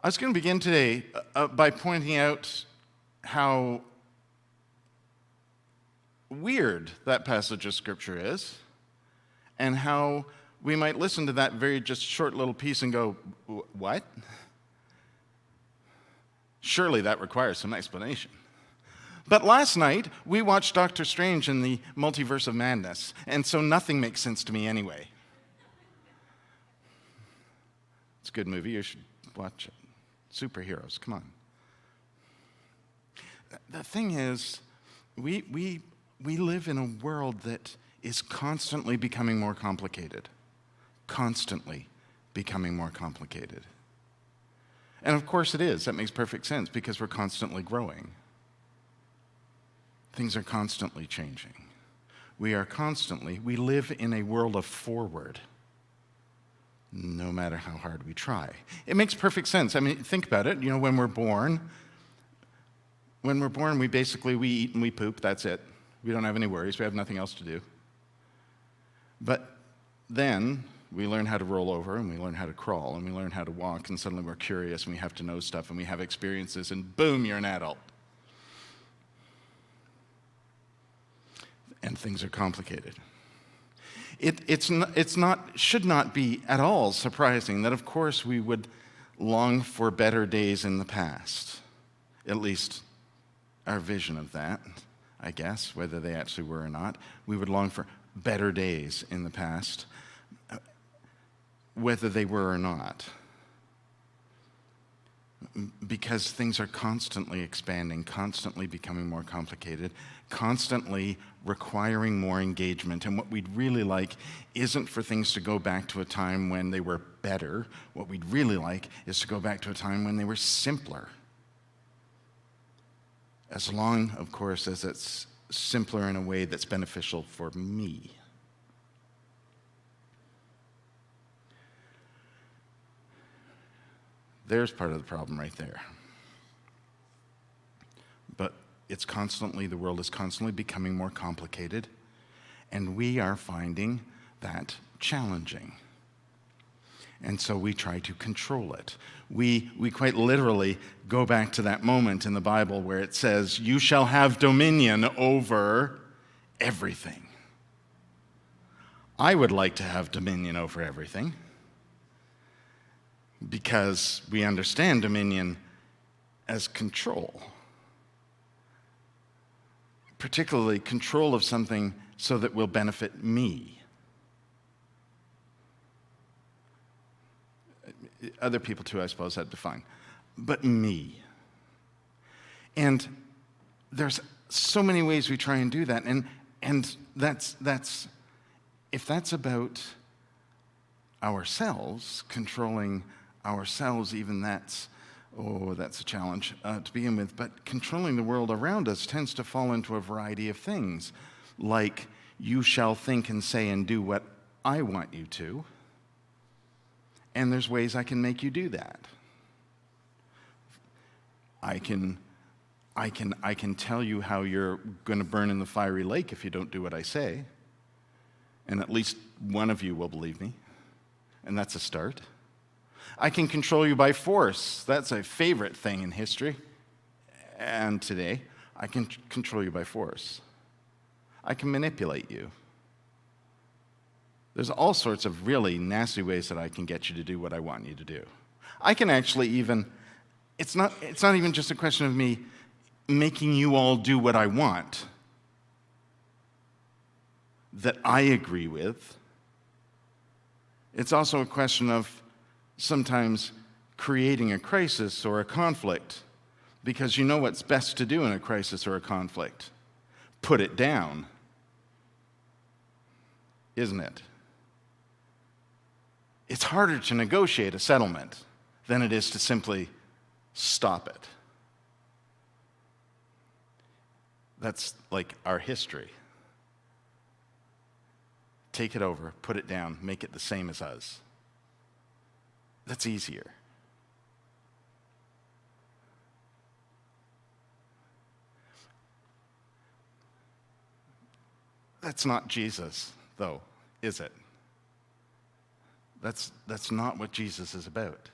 I was going to begin today by pointing out how weird that passage of Scripture is, and how we might listen to that very just short little piece and go, what? Surely that requires some explanation. But last night, we watched Doctor Strange in the Multiverse of Madness, and so nothing makes sense to me anyway. It's a good movie. You should watch it. Superheroes, come on. The thing is, we live in a world that is constantly becoming more complicated. Constantly becoming more complicated. And of course it is. That makes perfect sense because we're constantly growing. Things are constantly changing. We live in a world of forward, no matter how hard we try. It makes perfect sense. I mean, think about it. You know, when we're born, we eat and we poop, that's it. We don't have any worries, we have nothing else to do. But then we learn how to roll over, and we learn how to crawl, and we learn how to walk, and suddenly we're curious, and we have to know stuff, and we have experiences, and boom, you're an adult. And things are complicated. Should not be at all surprising that, of course, we would long for better days in the past. At least our vision of that, I guess, whether they actually were or not. We would long for better days in the past, whether they were or not. Because things are constantly expanding, constantly becoming more complicated, constantly requiring more engagement. And what we'd really like isn't for things to go back to a time when they were better. What we'd really like is to go back to a time when they were simpler. As long, of course, as it's simpler in a way that's beneficial for me. There's part of the problem right there. But the world is constantly becoming more complicated, and we are finding that challenging. And so we try to control it. We quite literally go back to that moment in the Bible where it says, "You shall have dominion over everything." I would like to have dominion over everything, because we understand dominion as control. Particularly control of something so that will benefit me. Other people too, I suppose, that'd be fine. But me. And there's so many ways we try and do that. And that's if that's about ourselves, controlling ourselves, even that's a challenge to begin with. But controlling the world around us tends to fall into a variety of things, like you shall think and say and do what I want you to, and there's ways I can make you do that. I can tell you how you're going to burn in the fiery lake if you don't do what I say, and at least one of you will believe me, and that's a start. I can control you by force. That's a favorite thing in history. And today, I can control you by force. I can manipulate you. There's all sorts of really nasty ways that I can get you to do what I want you to do. I can actually even, it's not even just a question of me making you all do what I want that I agree with. It's also a question of sometimes creating a crisis or a conflict, because you know what's best to do in a crisis or a conflict. Put it down, isn't it? It's harder to negotiate a settlement than it is to simply stop it. That's like our history. Take it over, put it down, make it the same as us. That's easier. That's not Jesus, though, is it? That's not what Jesus is about.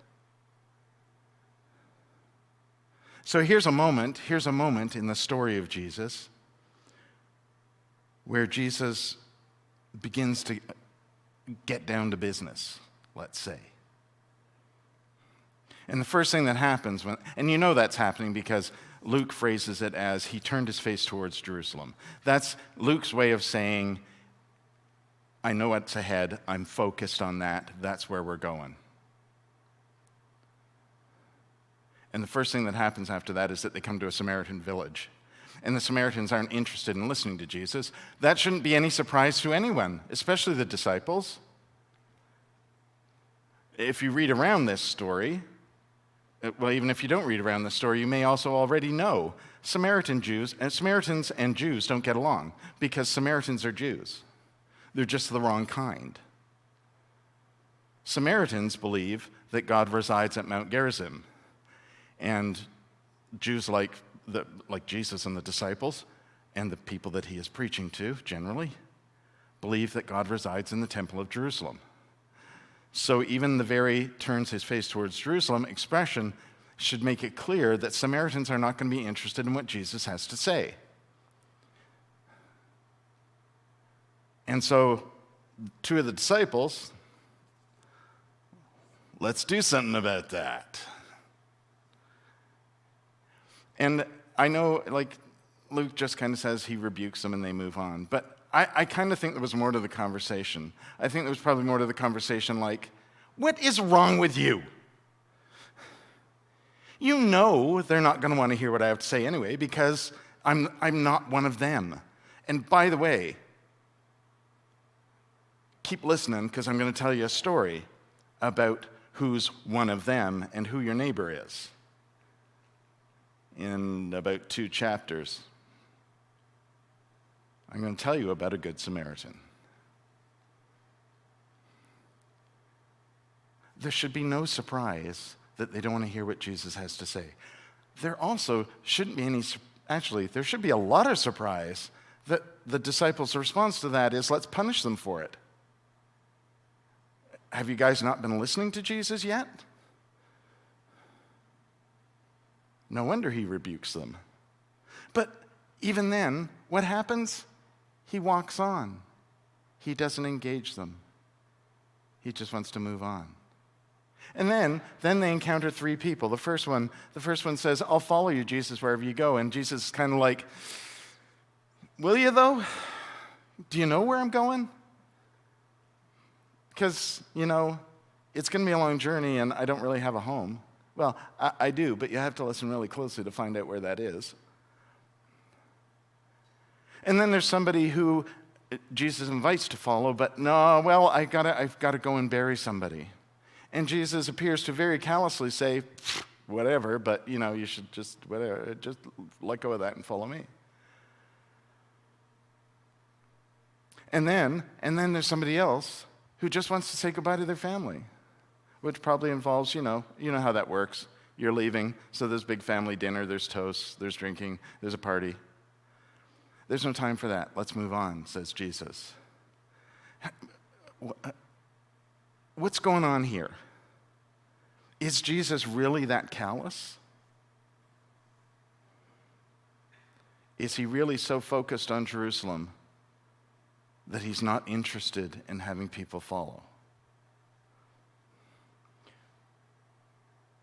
So here's a moment in the story of Jesus where Jesus begins to get down to business, let's say. And the first thing that happens, and you know that's happening because Luke phrases it as he turned his face towards Jerusalem. That's Luke's way of saying, I know what's ahead, I'm focused on that, that's where we're going. And the first thing that happens after that is that they come to a Samaritan village. And the Samaritans aren't interested in listening to Jesus. That shouldn't be any surprise to anyone, especially the disciples. If you read around this story, well, even if you don't read around the story, you may also already know Samaritans and Jews don't get along because Samaritans are Jews. They're just the wrong kind. Samaritans believe that God resides at Mount Gerizim, and Jews like Jesus and the disciples and the people that he is preaching to generally believe that God resides in the Temple of Jerusalem. So even the very turns his face towards Jerusalem expression should make it clear that Samaritans are not going to be interested in what Jesus has to say. And so two of the disciples, let's do something about that. And I know, Luke just kind of says he rebukes them and they move on. But I kind of think there was more to the conversation. I think there was probably more to the conversation like, what is wrong with you? You know they're not going to want to hear what I have to say anyway because I'm not one of them. And by the way, keep listening because I'm going to tell you a story about who's one of them and who your neighbor is in about 2 chapters. I'm going to tell you about a good Samaritan. There should be no surprise that they don't want to hear what Jesus has to say. There also shouldn't be any, actually, there should be a lot of surprise that the disciples' response to that is, let's punish them for it. Have you guys not been listening to Jesus yet? No wonder he rebukes them. But even then, what happens? He walks on. He doesn't engage them. He just wants to move on. And then they encounter 3 people. The first one says, I'll follow you, Jesus, wherever you go. And Jesus is kind of like, will you though? Do you know where I'm going? Because, it's going to be a long journey and I don't really have a home. Well, I do, but you have to listen really closely to find out where that is. And then there's somebody who Jesus invites to follow, but no, well, I've got to go and bury somebody. And Jesus appears to very callously say, whatever, but you should just let go of that and follow me. And then there's somebody else who just wants to say goodbye to their family, which probably involves, you know how that works. You're leaving, so there's big family dinner, there's toasts, there's drinking, there's a party. There's no time for that. Let's move on, says Jesus. What's going on here? Is Jesus really that callous? Is he really so focused on Jerusalem that he's not interested in having people follow?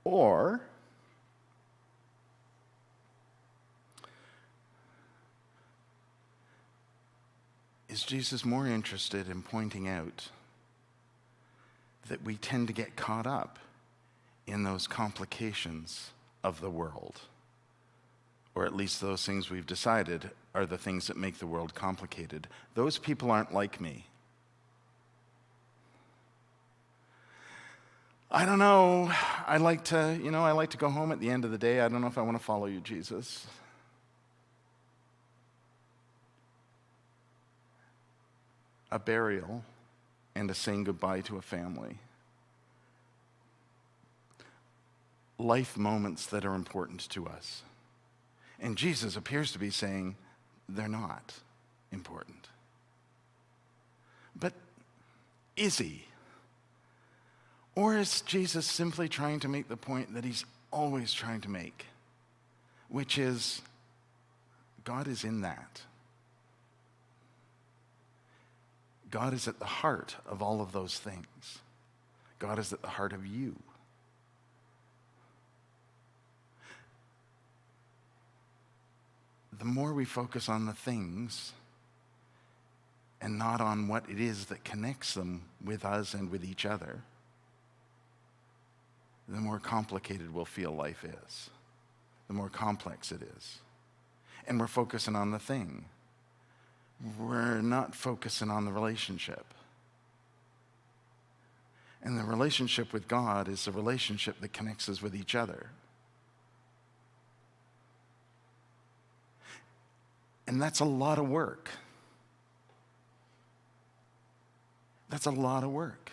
Or is Jesus more interested in pointing out that we tend to get caught up in those complications of the world? Or at least those things we've decided are the things that make the world complicated. Those people aren't like me. I don't know. I like to go home at the end of the day. I don't know if I want to follow you, Jesus. A burial and a saying goodbye to a family. Life moments that are important to us. And Jesus appears to be saying they're not important. But is he? Or is Jesus simply trying to make the point that he's always trying to make? which is God is in that. God is at the heart of all of those things. God is at the heart of you. The more we focus on the things and not on what it is that connects them with us and with each other, the more complicated we'll feel life is, the more complex it is. And we're focusing on the thing. We're not focusing on the relationship. And the relationship with God is the relationship that connects us with each other. And that's a lot of work. That's a lot of work.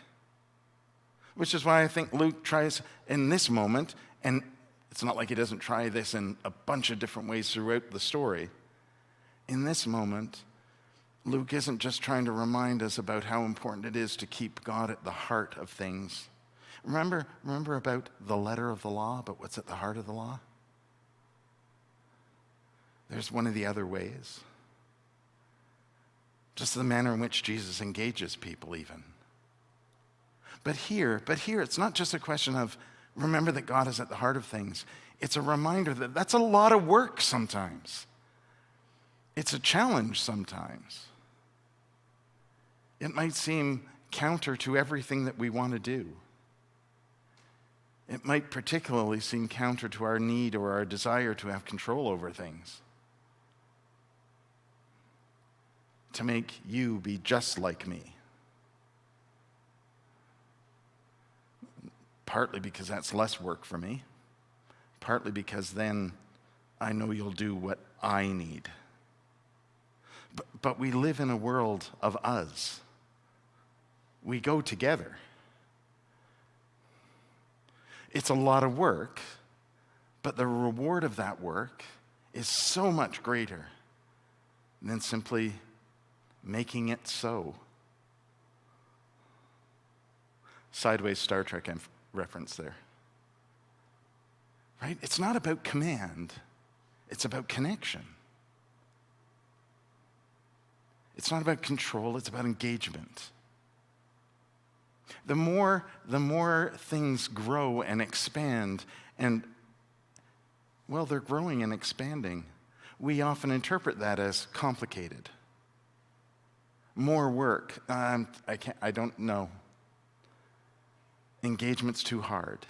Which is why I think Luke tries in this moment, and it's not like he doesn't try this in a bunch of different ways throughout the story. In this moment, Luke isn't just trying to remind us about how important it is to keep God at the heart of things. Remember about the letter of the law, but what's at the heart of the law? There's one of the other ways. Just the manner in which Jesus engages people even. But here, it's not just a question of remember that God is at the heart of things. It's a reminder that that's a lot of work sometimes. It's a challenge sometimes. It might seem counter to everything that we want to do. It might particularly seem counter to our need or our desire to have control over things. To make you be just like me. Partly because that's less work for me. Partly because then I know you'll do what I need. But we live in a world of us. We go together. It's a lot of work, but the reward of that work is so much greater than simply making it so. Sideways Star Trek reference there. Right? It's not about command. It's about connection. It's not about control. It's about engagement. The more things grow and expand, and, well, they're growing and expanding, we often interpret that as complicated. More work. I don't know. Engagement's too hard.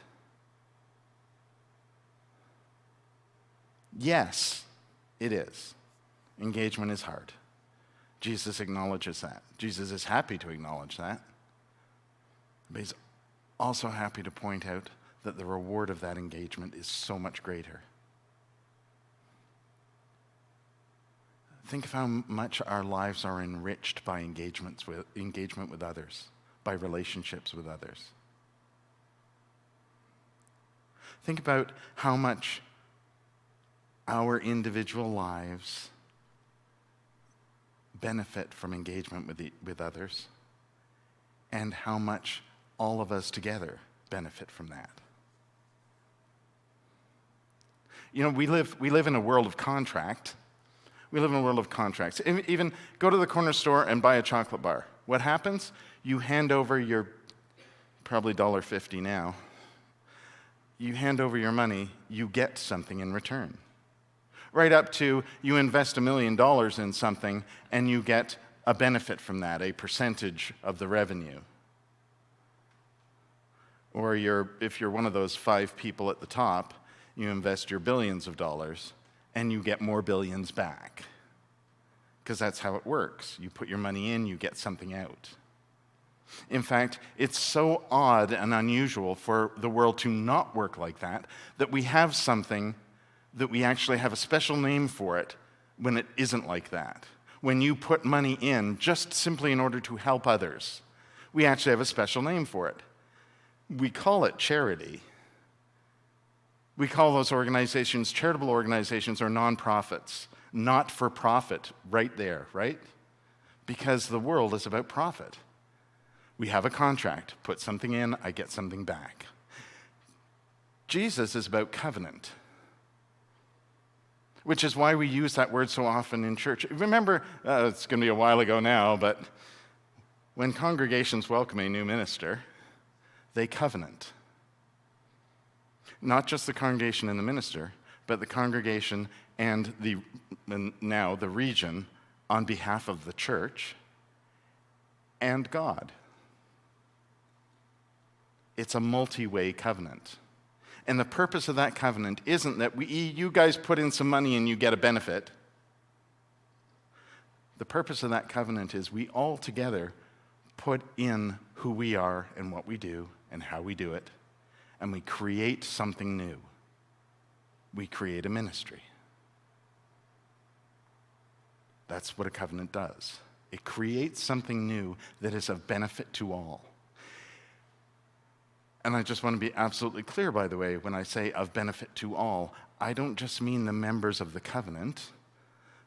Yes, it is. Engagement is hard. Jesus acknowledges that. Jesus is happy to acknowledge that. But he's also happy to point out that the reward of that engagement is so much greater. Think of how much our lives are enriched by engagement with others, by relationships with others. Think about how much our individual lives benefit from engagement with others, and how much all of us together benefit from that. You know, we live in a world of contract. We live in a world of contracts. Even go to the corner store and buy a chocolate bar. What happens? You hand over your, probably $1.50 now, you hand over your money, you get something in return. Right up to you invest $1 million in something and you get a benefit from that, a percentage of the revenue. Or if you're one of those 5 people at the top, you invest your billions of dollars and you get more billions back. Because that's how it works. You put your money in, you get something out. In fact, it's so odd and unusual for the world to not work like that, that we have something that we actually have a special name for it when it isn't like that. When you put money in just simply in order to help others, we actually have a special name for it. We call it charity. We call those organizations charitable organizations or nonprofits, not for profit, right there, right? Because the world is about profit. We have a contract, put something in, I get something back. Jesus is about covenant. which is why we use that word so often in church. Remember, it's going to be a while ago now, but when congregations welcome a new minister, they covenant. Not just the congregation and the minister, but the congregation and now the region on behalf of the church and God. It's a multi-way covenant. And the purpose of that covenant isn't that you guys put in some money and you get a benefit. The purpose of that covenant is we all together put in who we are and what we do and how we do it, and we create something new. We create a ministry. That's what a covenant does. It creates something new that is of benefit to all. And I just want to be absolutely clear, by the way, when I say of benefit to all, I don't just mean the members of the covenant.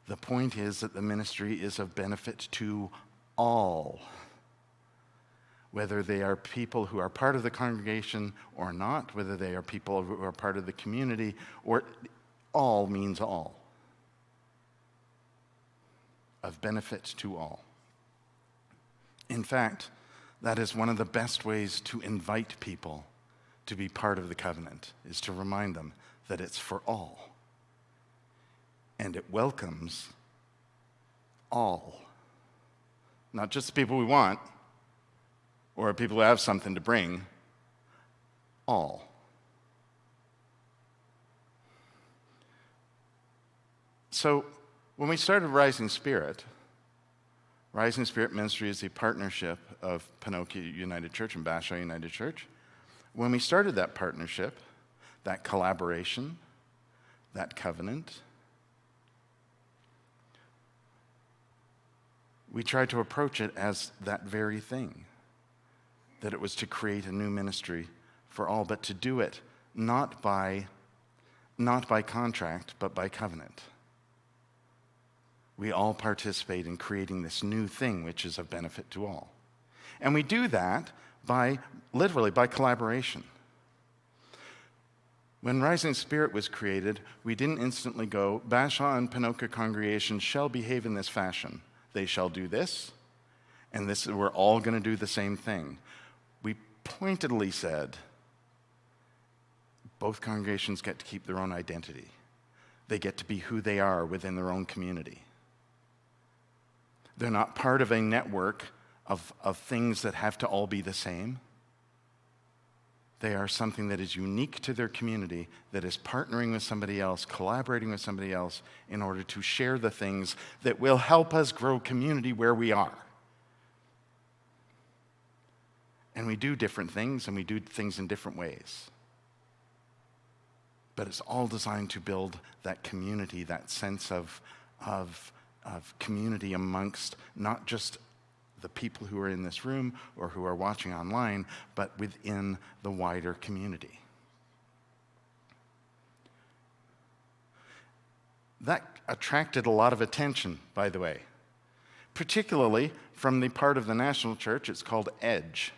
The point is that the ministry is of benefit to all. Whether they are people who are part of the congregation or not, whether they are people who are part of the community, or all means all. Of benefit to all. In fact, that is one of the best ways to invite people to be part of the covenant, is to remind them that it's for all. And it welcomes all. Not just the people we want, or people who have something to bring, all. So, when we started Rising Spirit Ministry is a partnership of Pinocchio United Church and Bashaw United Church. When we started that partnership, that collaboration, that covenant, we tried to approach it as that very thing, that it was to create a new ministry for all, but to do it not by contract, but by covenant. We all participate in creating this new thing which is of benefit to all. And we do that literally by collaboration. When Rising Spirit was created, we didn't instantly go, Bashaw and Pinocchio congregations shall behave in this fashion. They shall do this, and we're all going to do the same thing. We pointedly said, both congregations get to keep their own identity. They get to be who they are within their own community. They're not part of a network of things that have to all be the same. They are something that is unique to their community, that is partnering with somebody else, collaborating with somebody else in order to share the things that will help us grow community where we are. And we do different things, and we do things in different ways. But it's all designed to build that community, that sense of community amongst not just the people who are in this room or who are watching online, but within the wider community. That attracted a lot of attention, by the way, particularly from the part of the national church. It's called EDGE,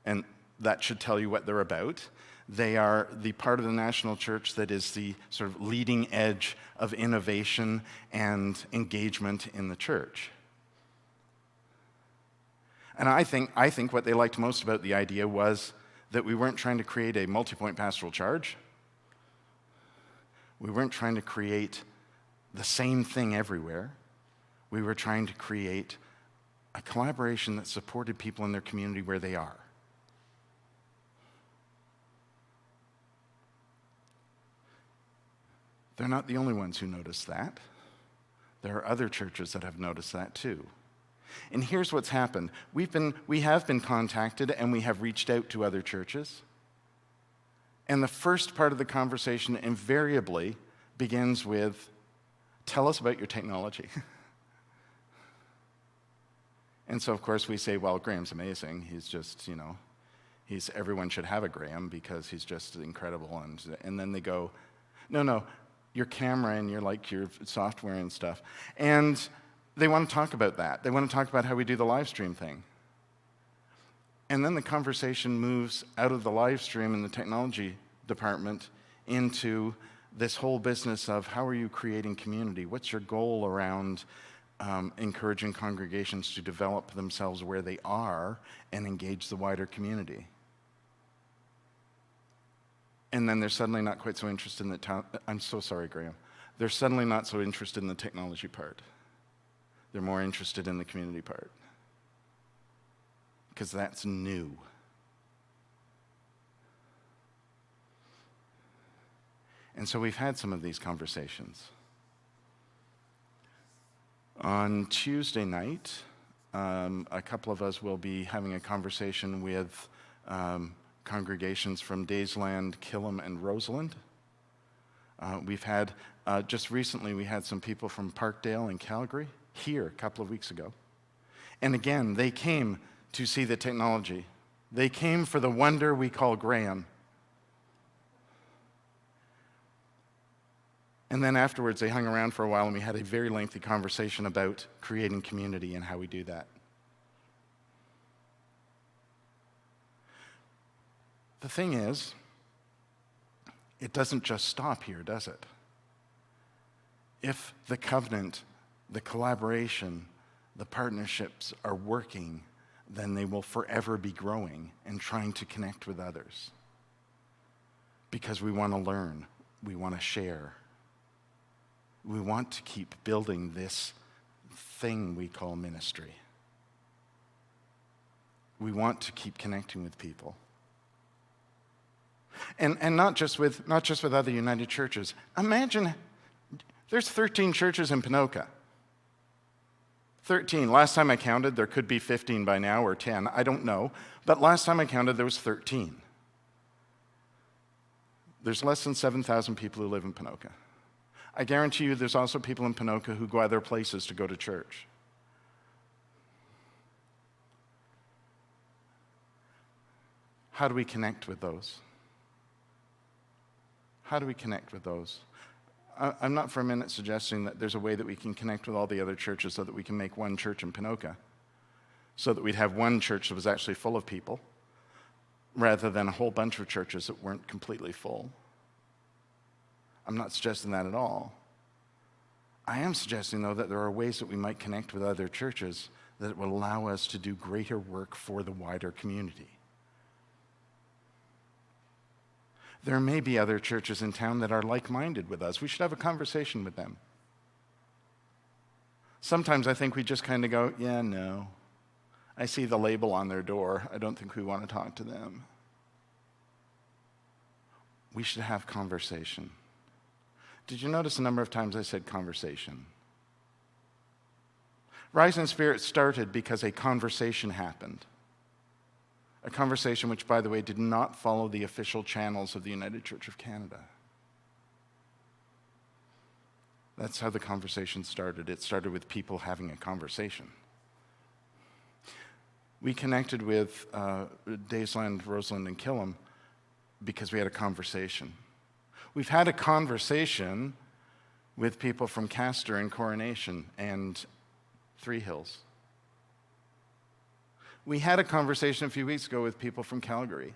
and that should tell you what they're about. They are the part of the national church that is the sort of leading edge of innovation and engagement in the church. And I think what they liked most about the idea was that we weren't trying to create a multi-point pastoral charge. We weren't trying to create the same thing everywhere. We were trying to create a collaboration that supported people in their community where they are. They're not the only ones who noticed that. There are other churches that have noticed that too. And here's what's happened. We have been contacted and we have reached out to other churches. And the first part of the conversation invariably begins with, tell us about your technology. And so, of course, we say, well, Graham's amazing. He's just, everyone should have a Graham because he's just incredible. And then they go, no, your camera and your software and stuff. And they want to talk about that. They want to talk about how we do the live stream thing. And then the conversation moves out of the live stream in the technology department into this whole business of how are you creating community? What's your goal around encouraging congregations to develop themselves where they are and engage the wider community? And then they're suddenly not quite so interested in the I'm so sorry, Graham. They're suddenly not so interested in the technology part. They're more interested in the community part. Because that's new. And so we've had some of these conversations. On Tuesday night, a couple of us will be having a conversation with congregations from Daysland, Killam, and Roseland. We've had, just recently, we had some people from Parkdale and Calgary here a couple of weeks ago. And again, they came to see the technology. They came for the wonder we call Graham. And then afterwards, they hung around for a while, and we had a very lengthy conversation about creating community and how we do that. The thing is, it doesn't just stop here, does it? If the covenant, the collaboration, the partnerships are working, then they will forever be growing and trying to connect with others. Because we want to learn, we want to share. We want to keep building this thing we call ministry. We want to keep connecting with people. And not just with other United Churches. Imagine, there's 13 churches in Ponoka. 13. Last time I counted, there could be 15 by now or 10. I don't know. But last time I counted, there was 13. There's less than 7,000 people who live in Ponoka. I guarantee you there's also people in Ponoka who go other places to go to church. How do we connect with those? How do we connect with those? I'm not for a minute suggesting that there's a way that we can connect with all the other churches so that we can make one church in Ponoka, so that we'd have one church that was actually full of people, rather than a whole bunch of churches that weren't completely full. I'm not suggesting that at all. I am suggesting, though, that there are ways that we might connect with other churches that will allow us to do greater work for the wider community. There may be other churches in town that are like-minded with us. We should have a conversation with them. Sometimes I think we just kind of go, yeah, no. I see the label on their door. I don't think we want to talk to them. We should have conversation. Did you notice the number of times I said conversation? Rise in Spirit started because a conversation happened. A conversation which, by the way, did not follow the official channels of the United Church of Canada. That's how the conversation started. It started with people having a conversation. We connected with Daysland, Roseland, and Killam because we had a conversation. We've had a conversation with people from Castor and Coronation and Three Hills. We had a conversation a few weeks ago with people from Calgary.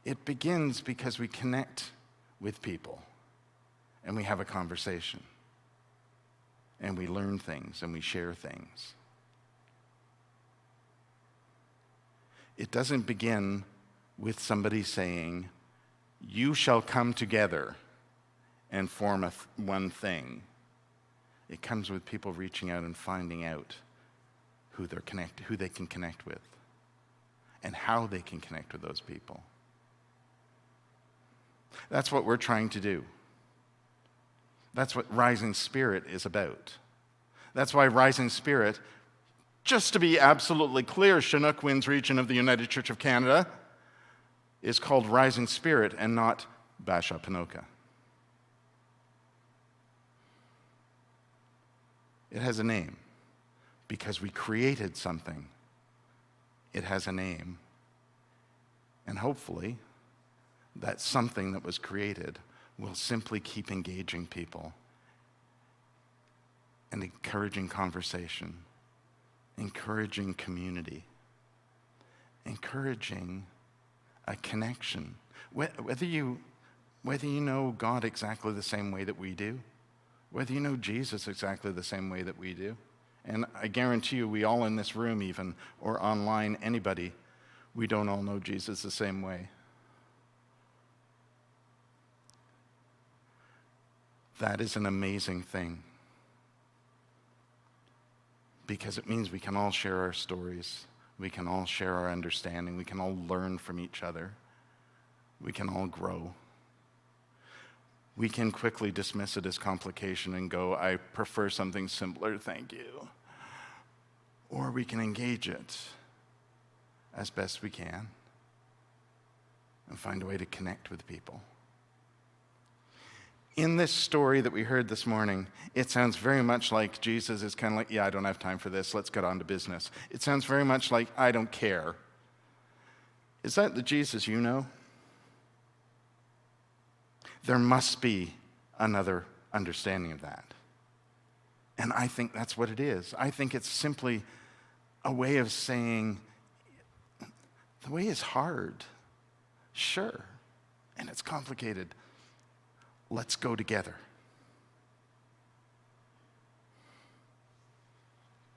It begins because we connect with people and we have a conversation and we learn things and we share things. It doesn't begin with somebody saying, you shall come together and form one thing. It comes with people reaching out and finding out who they can connect with, and how they can connect with those people. That's what we're trying to do. That's what Rising Spirit is about. That's why Rising Spirit, just to be absolutely clear, Chinook Winds region of the United Church of Canada, is called Rising Spirit and not Basha Ponoka. It has a name. Because we created something, it has a name. And hopefully, that something that was created will simply keep engaging people and encouraging conversation, encouraging community, encouraging a connection. Whether you Whether you know God exactly the same way that we do, whether you know Jesus exactly the same way that we do. And I guarantee you, we all in this room even, or online, anybody, we don't all know Jesus the same way. That is an amazing thing, because it means we can all share our stories, we can all share our understanding, we can all learn from each other, we can all grow. We can quickly dismiss it as complication and go, I prefer something simpler, thank you. Or we can engage it as best we can and find a way to connect with people. In this story that we heard this morning, it sounds very much like Jesus is kind of like, yeah, I don't have time for this, let's get on to business. It sounds very much like, I don't care. Is that the Jesus you know? There must be another understanding of that. And I think that's what it is. I think it's simply a way of saying, the way is hard, sure, and it's complicated. Let's go together.